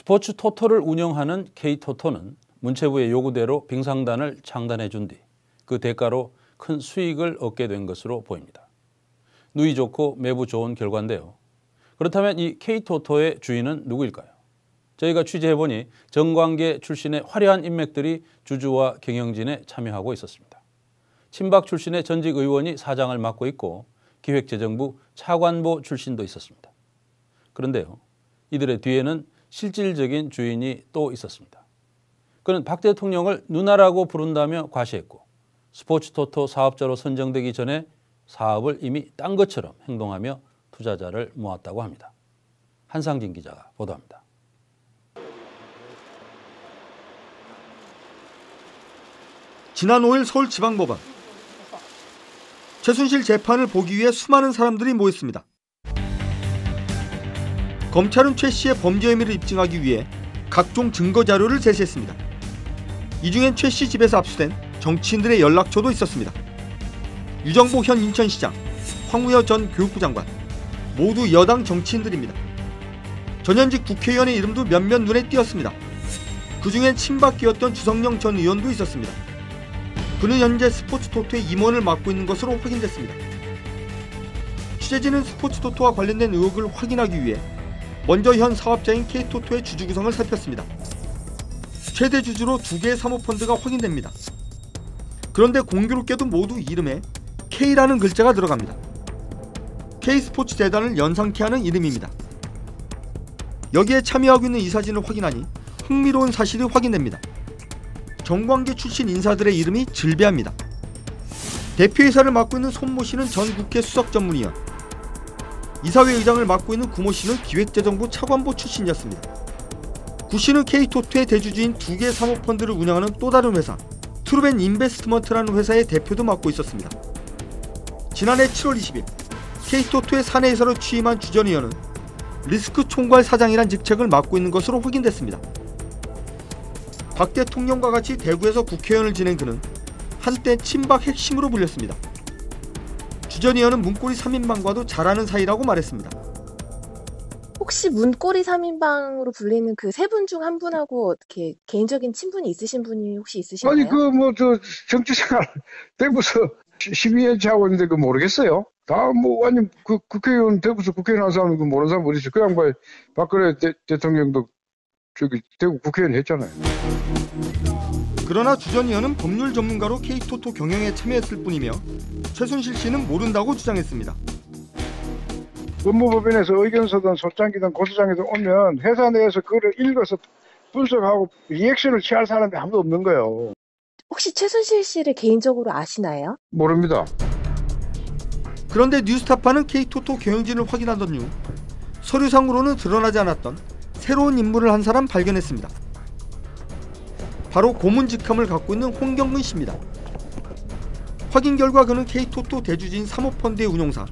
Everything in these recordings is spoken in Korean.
스포츠 토토를 운영하는 K토토는 문체부의 요구대로 빙상단을 창단해 준 뒤 그 대가로 큰 수익을 얻게 된 것으로 보입니다. 누이 좋고 매부 좋은 결과인데요. 그렇다면 이 K토토의 주인은 누구일까요? 저희가 취재해보니 정관계 출신의 화려한 인맥들이 주주와 경영진에 참여하고 있었습니다. 친박 출신의 전직 의원이 사장을 맡고 있고 기획재정부 차관보 출신도 있었습니다. 그런데요, 이들의 뒤에는 실질적인 주인이 또 있었습니다. 그는 박 대통령을 누나라고 부른다며 과시했고 스포츠토토 사업자로 선정되기 전에 사업을 이미 딴 것처럼 행동하며 투자자를 모았다고 합니다. 한상진 기자가 보도합니다. 지난 5일 서울지방법원. 최순실 재판을 보기 위해 수많은 사람들이 모였습니다. 검찰은 최 씨의 범죄 혐의를 입증하기 위해 각종 증거 자료를 제시했습니다. 이 중엔 최 씨 집에서 압수된 정치인들의 연락처도 있었습니다. 유정복 현 인천시장, 황우여 전 교육부 장관, 모두 여당 정치인들입니다. 전현직 국회의원의 이름도 몇몇 눈에 띄었습니다. 그 중엔 친박계였던 주성영 전 의원도 있었습니다. 그는 현재 스포츠토토의 임원을 맡고 있는 것으로 확인됐습니다. 취재진은 스포츠토토와 관련된 의혹을 확인하기 위해 먼저 현 사업자인 K토토의 주주 구성을 살폈습니다. 최대 주주로 2개의 사모펀드가 확인됩니다. 그런데 공교롭게도 모두 이름에 K라는 글자가 들어갑니다. K스포츠재단을 연상케 하는 이름입니다. 여기에 참여하고 있는 이 사진을 확인하니 흥미로운 사실이 확인됩니다. 정관계 출신 인사들의 이름이 즐비합니다. 대표이사를 맡고 있는 손모 씨는 전 국회 수석전문위원, 이사회 의장을 맡고 있는 구모 씨는 기획재정부 차관보 출신이었습니다. 구 씨는 K토토의 대주주인 2개의 사모펀드를 운영하는 또 다른 회사 트루벤 인베스트먼트라는 회사의 대표도 맡고 있었습니다. 지난해 7월 20일 K토토의 사내이사로 취임한 주 전 의원은 리스크 총괄 사장이란 직책을 맡고 있는 것으로 확인됐습니다. 박 대통령과 같이 대구에서 국회의원을 지낸 그는 한때 친박 핵심으로 불렸습니다. 주 전 의원은 문고리 3인방과도 잘 아는 사이라고 말했습니다. 혹시 문고리 3인방으로 불리는 그 세 분 중 한 분하고 어떻게 개인적인 친분이 있으신 분이 혹시 있으신가요? 아니 정치생활 대구서 12년째 하고 있는데 모르겠어요. 다 아니 국회의원 대구서 국회의원 한 사람 모르는 사람 어디 있어? 그 양반 박근혜 대통령도 대구 국회의원 했잖아요. 그러나 주 전 의원은 법률 전문가로 K토토 경영에 참여했을 뿐이며 최순실 씨는 모른다고 주장했습니다. 법무법인에서 의견서든 소장기든 고소장이든 오면 회사 내에서 그걸 읽어서 분석하고 리액션을 취할 사람이 아무도 없는 거예요. 혹시 최순실 씨를 개인적으로 아시나요? 모릅니다. 그런데 뉴스타파는 K토토 경영진을 확인하던 중 서류상으로는 드러나지 않았던 새로운 인물을 한 사람 발견했습니다. 바로 고문 직함을 갖고 있는 홍경근 씨입니다. 확인 결과 그는 K토토 대주주인 사모펀드의 운용사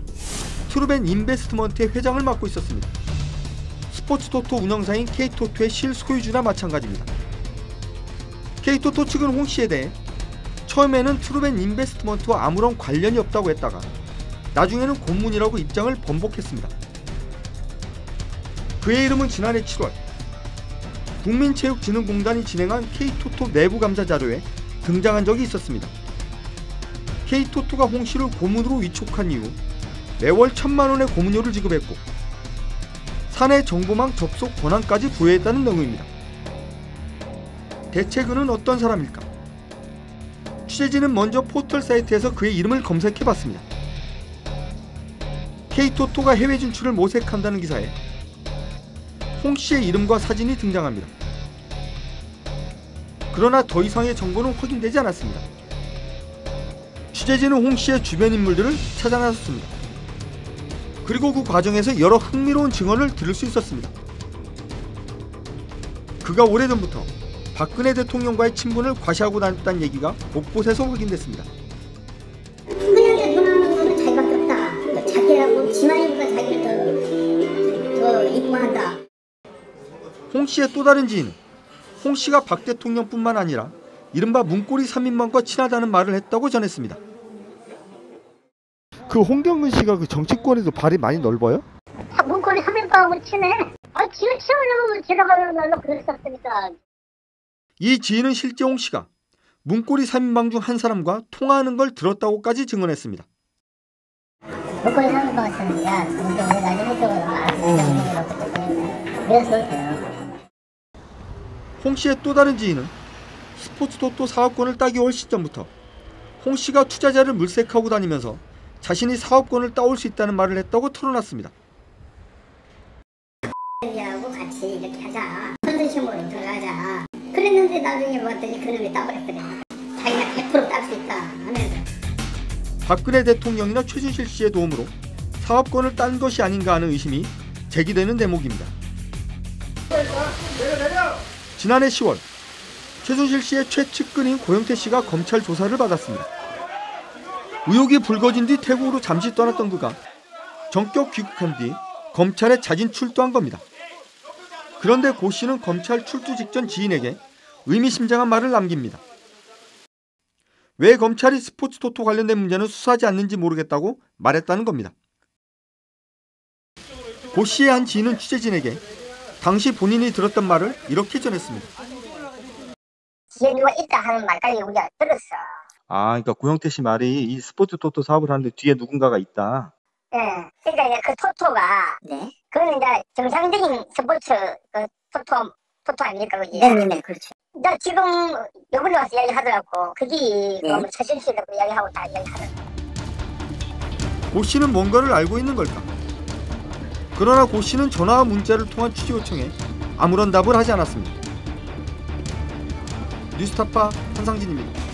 트루벤 인베스트먼트의 회장을 맡고 있었습니다. 스포츠토토 운영사인 K토토의 실소유주나 마찬가지입니다. K토토 측은 홍 씨에 대해 처음에는 트루벤 인베스트먼트와 아무런 관련이 없다고 했다가 나중에는 고문이라고 입장을 번복했습니다. 그의 이름은 지난해 7월 국민체육진흥공단이 진행한 K토토 내부 감사 자료에 등장한 적이 있었습니다. K토토가 홍 씨를 고문으로 위촉한 이후 매월 1,000만 원의 고문료를 지급했고 사내 정보망 접속 권한까지 부여했다는 내용입니다. 대체 그는 어떤 사람일까? 취재진은 먼저 포털 사이트에서 그의 이름을 검색해봤습니다. K토토가 해외 진출을 모색한다는 기사에 홍 씨의 이름과 사진이 등장합니다. 그러나 더 이상의 정보는 확인되지 않았습니다. 취재진은 홍 씨의 주변 인물들을 찾아 나섰습니다. 그리고 그 과정에서 여러 흥미로운 증언을 들을 수 있었습니다. 그가 오래전부터 박근혜 대통령과의 친분을 과시하고 다녔다는 얘기가 곳곳에서 확인됐습니다. 그냥 누나는 너는 자기밖에 없다. 자기라고 지만이보다 자기를 더 이뻐한다. 홍 씨의 또 다른 지인은 홍 씨가 박 대통령뿐만 아니라 이른바 문고리 3인방과 친하다는 말을 했다고 전했습니다. 그 홍경근 씨가 그 정치권에도 발이 많이 넓어요? 문고리 3인방하고 친해. 지금 치우려면 들어가면 그랬었으니까. 이 지인은 실제 홍 씨가 문고리 3인방 중 한 사람과 통화하는 걸 들었다고까지 증언했습니다. 문고리 3인방 같은 야, 근데 우리 나중에 쪽으로 그랬었어요. 홍 씨의 또 다른 지인은 스포츠토토 사업권을 따기 올 시점부터 홍 씨가 투자자를 물색하고 다니면서 자신이 사업권을 따올 수 있다는 말을 했다고 털어놨습니다. 하고 같이 이렇게 하자. 컨텐츠으로 들어가자. 그랬는데 나중에 봤더니 그놈이 따버렸거든. 자기가 100% 딸 수 있다 하면서. 박근혜 대통령이나 최순실 씨의 도움으로 사업권을 딴 것이 아닌가 하는 의심이 제기되는 대목입니다. 지난해 10월 최순실 씨의 최측근인 고영태 씨가 검찰 조사를 받았습니다. 의혹이 불거진 뒤 태국으로 잠시 떠났던 그가 전격 귀국한 뒤 검찰에 자진 출두한 겁니다. 그런데 고 씨는 검찰 출두 직전 지인에게 의미심장한 말을 남깁니다. 왜 검찰이 스포츠토토 관련된 문제는 수사하지 않는지 모르겠다고 말했다는 겁니다. 고 씨의 한 지인은 취재진에게 당시 본인이 들었던 말을 이렇게 전했습니다. 뒤에 누가 있다 하는 말까지 우리가 들었어. 그러니까 고영태 씨 말이 이 스포츠토토 사업을 하는데 뒤에 누군가가 있다. 네. 그러니까 이제 그 토토가, 네. 그거는 이제 정상적인 스포츠 그 토토 아닙니까, 그지? 네, 그렇죠. 나 지금 요번에 와서 이야기하더라고. 그게 네. 최순실이라고 이야기하고 다 이야기하더라고. 고 씨는 뭔가를 알고 있는 걸까? 그러나 고 씨는 전화와 문자를 통한 취재 요청에 아무런 답을 하지 않았습니다. 뉴스타파 한상진입니다.